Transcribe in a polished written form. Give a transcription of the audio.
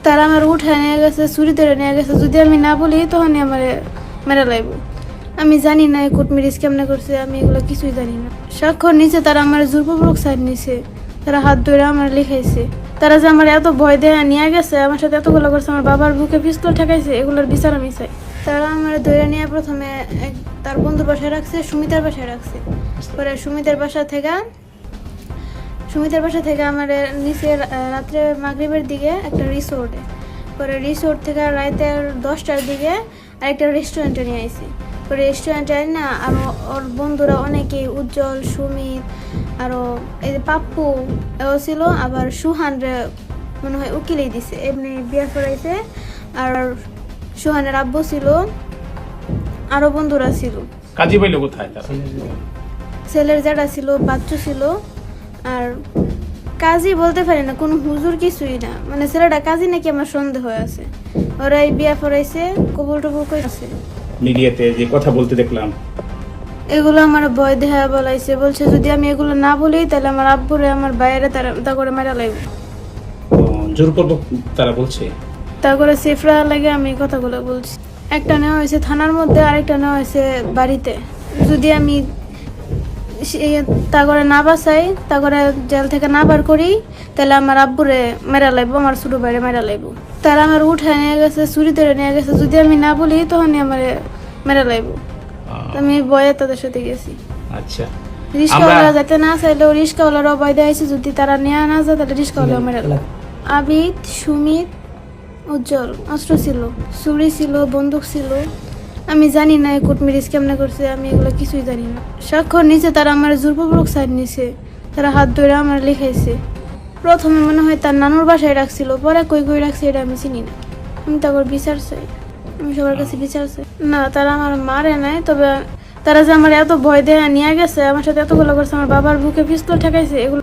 তারা আমার উঠায় নিয়ে গেছে, চুরি ধরে নিয়ে গেছে। যদি আমি না বলি তখনই আমার মেরা লাগবে। আমি জানি না এই কোর্ট ম্যারেজ কেমনে করছে, আমি এগুলো কিছুই জানি না। স্বাক্ষর নিচে তারা আমার জোরপূর্বক সাইড নিছে, তারা হাত ধরে আমার লিখাইছে। তারা যে আমার এত ভয় দেয়া নিয়ে গেছে, আমার সাথে এতগুলো করছে, আমার বাবার বুকে পিস্তল ঠেকাইছে, এগুলোর বিচার আমি চাই। তারা আমার ধরে নিয়ে প্রথমে তার বন্ধুর বাসায় রাখছে, সুমিতার বাসায় রাখছে। পরে সুমিতার বাসা থেকে আমার নিচে রাত্রে মাগরিবের দিকে একটা রিসোর্টে, পরে রিসোর্ট থেকে রাতের 10টার দিকে আরেকটা রেস্টুরেন্টে নিয়ে আসি। পরে রেস্টুরেন্টে না আরও ওর বন্ধুরা অনেকেই, উজ্জ্বল, সুমিত, আরও এই যে পাপ্পু এও ছিল, আবার সুহানরে মনে হয় উকিলেই দিছে, এমনি বিয়া করাইছে। আর সুহানের আব্বু ছিল, আরও বন্ধুরা ছিল। কাজী পাইল কোথায় তারা? ছেলের যারা ছিল, বাচ্চু ছিল। আর কাজী বলতে পারি না, কোনো হুজুর কিছুই না, মানে ছেলেটা কাজী নাকি আমার সন্দেহ আছে। ওরা এই বিয়া পড়াইছে, কবুল টবুল করেছে। মিডিয়াতে যে কথা বলতে দেখলাম, এগুলো আমার ভয় দেখা বলাইছে, বলছে যদি আমি এগুলো না বলি তাহলে আমার আব্বুরে আমার বাইরে তা করে মেরা লাগবে। জোরপূর্বক তারা বলছে। তা করে সেফরা লাগে আমি কথাগুলো বলছি। একটা নেওয়া হয়েছে থানার মধ্যে, আরেকটা নেওয়া হয়েছে বাড়িতে। যদি আমি তা করে না বাঁচাই, তা করে জেল থেকে না বার করি, তাহলে আমার আব্বুরে মেরা লাগবো, আমার ছোট বাইরে মেরা লাগবো। তারা আমার উঠায় নিয়ে গেছে, চুরি ধরে নিয়ে গেছে। যদি আমি না বলি তখনই আমার মেরা লাগবো। আমি ভয়ে তাদের সাথে গেছি। আচ্ছা, রিস্কাওয়ালা যাতে না চাইলেও রিস্কাওয়ালারও ভয় দেওয়াইছে, যদি তারা নেওয়া না যায় তাহলে রিস্কাওয়ালাও মেরা লাগবে। আবিদ, সুমিত, উজ্জ্বল অস্ত্র ছিল, চুরি ছিল, বন্দুক ছিল। আমি জানি না এই কোর্ট ম্যারেজ কেমনে করছে, আমি এগুলো কিছুই জানি না। স্বাক্ষর নিচে তারা আমার জোরপূর্বক সাইড নিছে, তারা হাত ধরে আমার লিখাইছে। প্রথমে মনে হয় তার নানুর বাসায় রাখছিল, পরে কই রাখছে এটা আমি চিনি না। আমি তারপর বিচার চাই, আমি সবার কাছে বিচার চাই। না, তারা আমার মারে নাই, তবে তারা যে আমার এত ভয় দেয়া নিয়ে গেছে, আমার সাথে এতগুলো করছে, আমার বাবার বুকে পিস্তল ঠেকাইছে, এগুলো